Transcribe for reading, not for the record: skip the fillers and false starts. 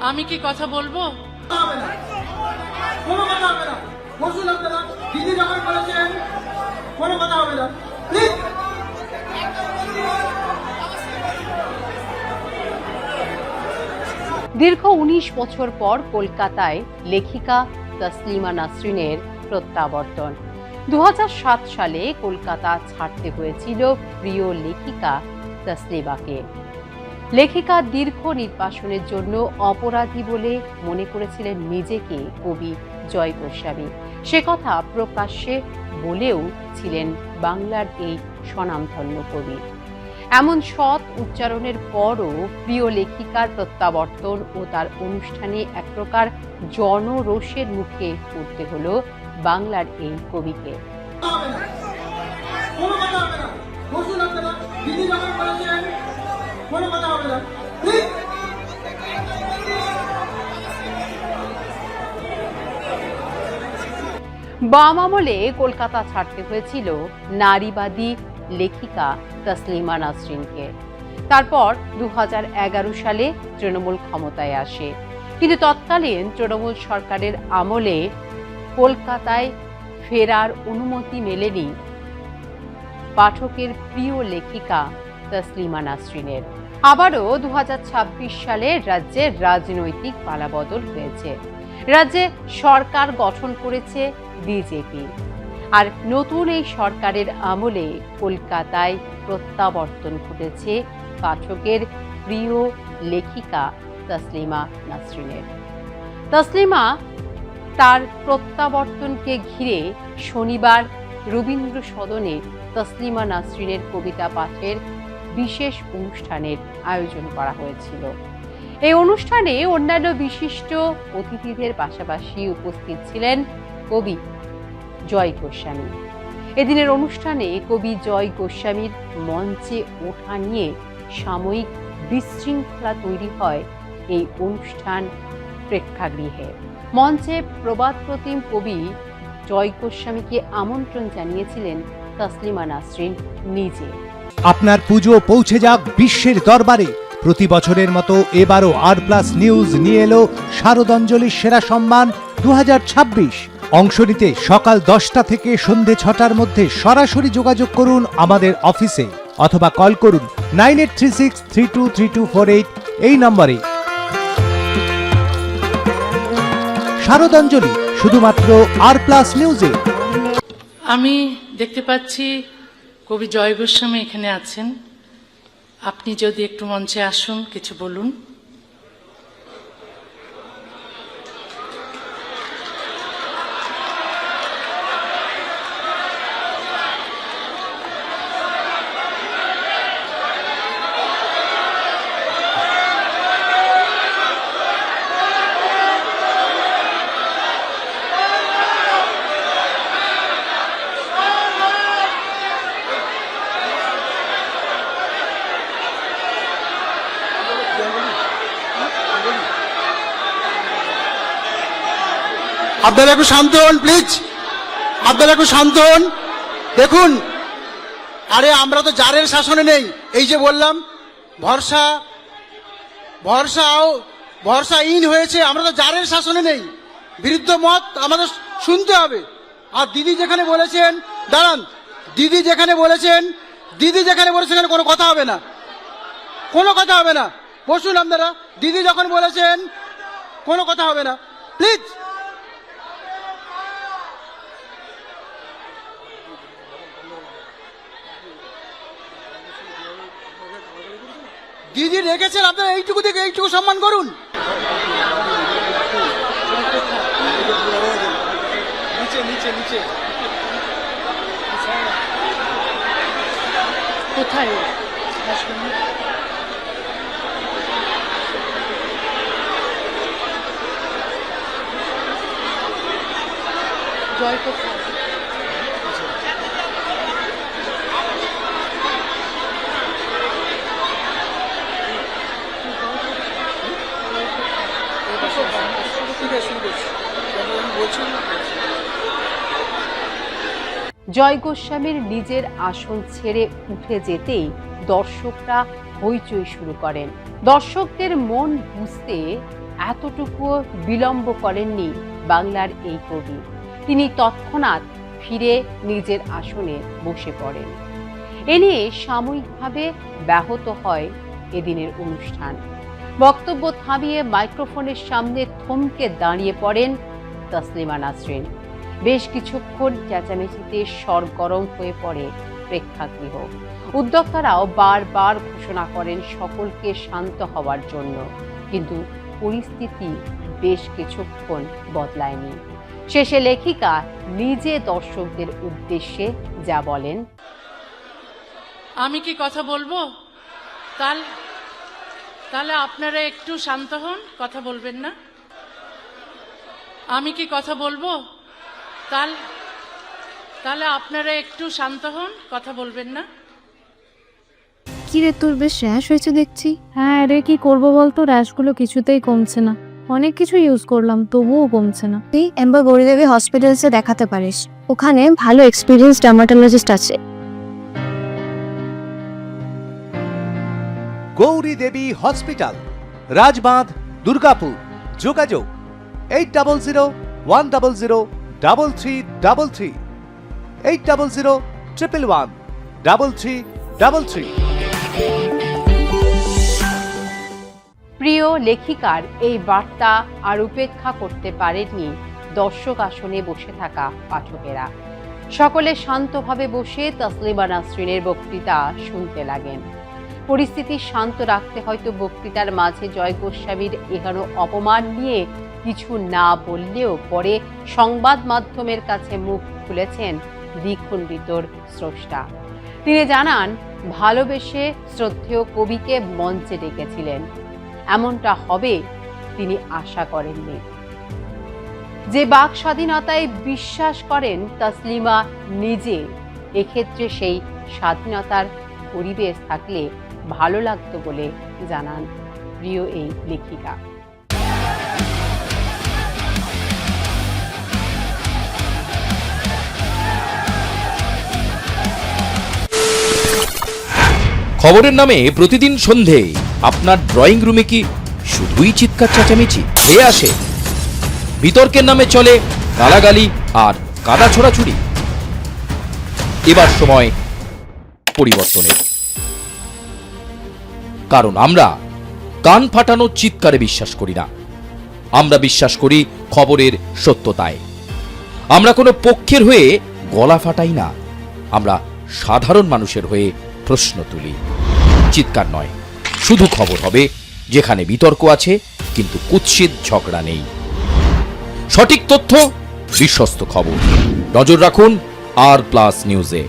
আমি কি কথা বলবো? কোনো কথা হবে না, বসুন আপনারা। দিদি যখন বলেছেন কোনো কথা হবে না, প্লিজ। দীর্ঘ ১৯ বছর পর কলকাতায় লেখিকা তসলিমা নাসরিনের প্রত্যাবর্তন। ২০০৭ সালে কলকাতা ছাড়তে হয়েছিল প্রিয় লেখিকা তসলিমাকে। লেখিকা দীর্ঘ নির্বাসনের জন্য অপরাধী বলে মনে করেছিলেন নিজেকে কবি জয় গোস্বামী। সে কথা প্রকাশ্যে বলেও ছিলেন বাংলার এই স্বনামধন্য কবি। এমন সৎ উচ্চারণের পরও প্রিয় লেখিকার প্রত্যাবর্তন ও তার অনুষ্ঠানে এক প্রকার জনরোষের মুখে পড়তে হলো বাংলার এই কবিকে। কোনো কথা হবে না, বসুন আপনারা। দিদি যখন বলেছেন কোনো কথা হবে না, প্লিজ। বাম আমলে কলকাতা ছাড়তে হয়েছিল নারীবাদী লেখিকা তসলিমা নাসরিনকে। তারপর ২০১১ সালে তৃণমূল ক্ষমতায় আসে, কিন্তু তৎকালীন তৃণমূল সরকারের আমলে কলকাতায় ফেরার অনুমতি মেলেনি পাঠকের প্রিয় লেখিকা তসলিমা নাসরিনের। আবারও ২০২৬ সালে রাজ্যে রাজনৈতিক পালাবদল হয়েছে। রাজ্যে সরকার গঠন করেছে বিজেপি। আর নতুন এই সরকারের আমলে কলকাতায় প্রত্যাবর্তন ঘটেছে পাঠকের প্রিয় লেখিকা তসলিমা নাসরিনের। তসলিমা তার প্রত্যাবর্তনকে ঘিরে শনিবার রবীন্দ্র সদনে তসলিমা নাসরিনের কবিতা পাঠের বিশেষ অনুষ্ঠানের আয়োজন করা হয়েছিল। এই অনুষ্ঠানে অন্যান্য বিশিষ্ট অতিথিদের পাশাপাশি উপস্থিত ছিলেন কবি জয় গোস্বামী। এদিনের অনুষ্ঠানে কবি জয় গোস্বামীর মঞ্চে ওঠা নিয়ে সাময়িক বিশৃঙ্খলা তৈরি হয় এই অনুষ্ঠান প্রেক্ষাগৃহে। মঞ্চে প্রবাদ প্রতিম কবি জয় গোস্বামীকে আমন্ত্রণ জানিয়েছিলেন তসলিমা নাসরিন নিজে। আপনার পুজো পৌঁছে যাক বিশ্বের দরবারে। প্রতি বছরের মতো এবারও আর+ নিউজ নিয়ে এলো শারদাঞ্জলির সেরা সম্মান ২০২৬। অংশ নিতে সকাল ১০টা থেকে সন্ধে ৬টার মধ্যে সরাসরি যোগাযোগ করুন আমাদের অফিসে অথবা কল করুন 9836323248 এই নম্বরে। শারদাঞ্জলি শুধুমাত্র আর+ নিউজে। আমি দেখতে পাচ্ছি কবি জয় গোস্বামী এখানে আছেন। আপনি যদি একটু মঞ্চে আসুন, কিছু বলুন। আপনারা একটু শান্ত হন প্লিজ, আপনারা একটু শান্ত হন। দেখুন, আরে আমরা তো জারের শাসনে নেই। এই যে বললাম ভরসাহীন হয়েছে, আমরা তো জারের শাসনে নেই। বিরুদ্ধ মত আমাদের শুনতে হবে। আর দিদি যেখানে বলেছেন, দাঁড়ান, দিদি যেখানে বলেছেন কোনো কথা হবে না, কোনো কথা হবে না। বসুন আপনারা। দিদি যখন বলেছেন কোনো কথা হবে না, প্লিজ। দিদি রেখেছেন, আপনারা এইটুকু দেখে এইটুকু সম্মান করুন। নিচে নিচে নিচে কোথায়? জয় কোথায়? জয় গোস্বামীর নিজের আসন ছেড়ে উঠে যেতেই দর্শকরা হইচই শুরু করেন। দর্শকদের মন বুঝতে এতটুকুও বিলম্ব করেননি বাংলার এই কবি। তিনি তৎক্ষণাৎ ফিরে নিজের আসনে বসে পড়েন। এ নিয়ে সাময়িকভাবে ব্যাহত হয় এদিনের অনুষ্ঠান। বক্তব্য থামিয়ে মাইক্রোফোনের সামনে থমকে দাঁড়িয়ে পড়েন তসলিমা নাসরিন। বেশ কিছুক্ষণ চেঁচামেচিতে সরগরম হয়ে পড়ে প্রেক্ষাগৃহ। উদ্যোক্তারাও বারবার ঘোষণা করেন সকলকে শান্ত হওয়ার জন্য, কিন্তু পরিস্থিতি বেশ কিছুক্ষণ বদলায়নি। শেষে লেখিকা নিজে দর্শকদের উদ্দেশ্যে যা বলেন, আমি কি কথা বলবো? তাহলে আপনারা একটু শান্ত হন, কথা বলবেন না। আমি কি কথা বলবো? তাহলে আপনারা একটু শান্ত হন, কথা বলবেন না। কি রে, তোর বেশ র্যাশ হয়েছে দেখছি। হ্যাঁ রে, কি করবো বলতো, র্যাশগুলো কিছুতেই কমছে না। অনেক কিছু ইউজ করলাম তবুও কমছে না। তুই এম্বার গৌরীদেবী হসপিটালসে দেখাতে পারিস, ওখানে ভালো এক্সপিরিয়েন্স ডার্মাটোলজিস্ট আছে। গৌরী দেবী হসপিটাল, রাজবাঁধ, দুর্গাপুর। যোগাযোগ 8001003333, 8001113333। প্রিয় লেখিকার এই বার্তা আর উপেক্ষা করতে পারেননি দর্শক আসনে বসে থাকা পাঠকেরা। সকলে শান্তভাবে বসে তসলিমা নাসরিনের বক্তৃতা শুনতে লাগেন। পরিস্থিতি শান্ত রাখতে হয়তো বক্তৃতার মাঝে জয় গোস্বামীর এখানো অপমান নিয়ে কিছু না বললেও পরে সংবাদ মাধ্যমের কাছে মুখ খুলেছেন দ্বিখণ্ডিতর স্রষ্টা। তিনি জানান, ভালোবেসে শ্রদ্ধেয় কবিকে মঞ্চে ডেকেছিলেন, এমনটা হবে তিনি আশা করেননি। যে বাক স্বাধীনতায় বিশ্বাস করেন তসলিমা নিজে, এক্ষেত্রে সেই স্বাধীনতার পরিবেশ থাকলে ভালো লাগতো বলে জানান প্রিয় এই লেখিকা। খবরের নামে প্রতিদিন সন্ধে আপনার ড্রয়িং রুমে কি শুধুই চিৎকার চেঁচামেচি হয়ে আসে? বিতর্কের নামে চলে গালাগালি আর কাদা ছোড়াছুড়ি। এবার সময় পরিবর্তনের, কারণ আমরা কান ফাটানো চিৎকারে বিশ্বাস করি না। আমরা বিশ্বাস করি খবরের সত্যতায়। আমরা কোনো পক্ষের হয়ে গলা ফাটাই না, আমরা সাধারণ মানুষের হয়ে প্রশ্ন তুলি। চিৎকার নয়, শুধু খবর হবে যেখানে বিতর্ক আছে কিন্তু কুৎসিত ঝগড়া নেই। সঠিক তথ্য, বিশ্বস্ত খবর। নজর রাখুন আর প্লাস নিউজে।